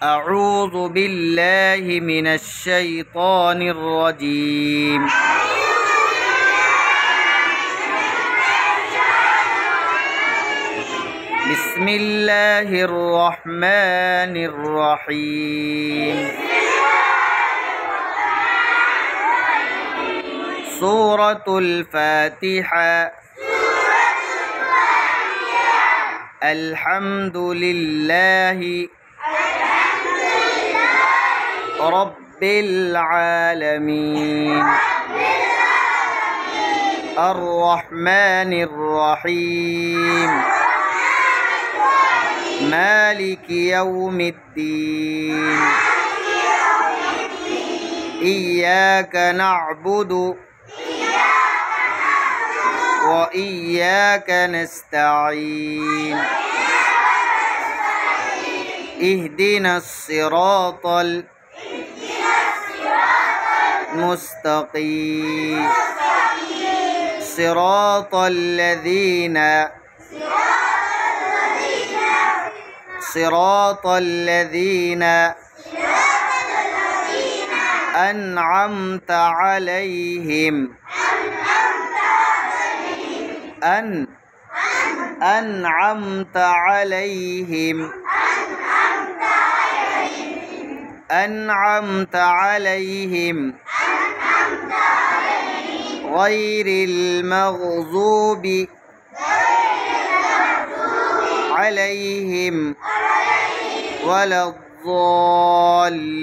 أعوذ بالله من الشيطان الرجيم. بسم الله الرحمن الرحيم. سورة الفاتحة. الحمد لله رب العالمين الرحمن الرحيم مالك يوم الدين إياك نعبد وإياك نستعين اهدنا الصراط المستقيم صراط الذين أنعمت عليهم أنعمت عليهم غير المغضوب عليهم ولا الضالين.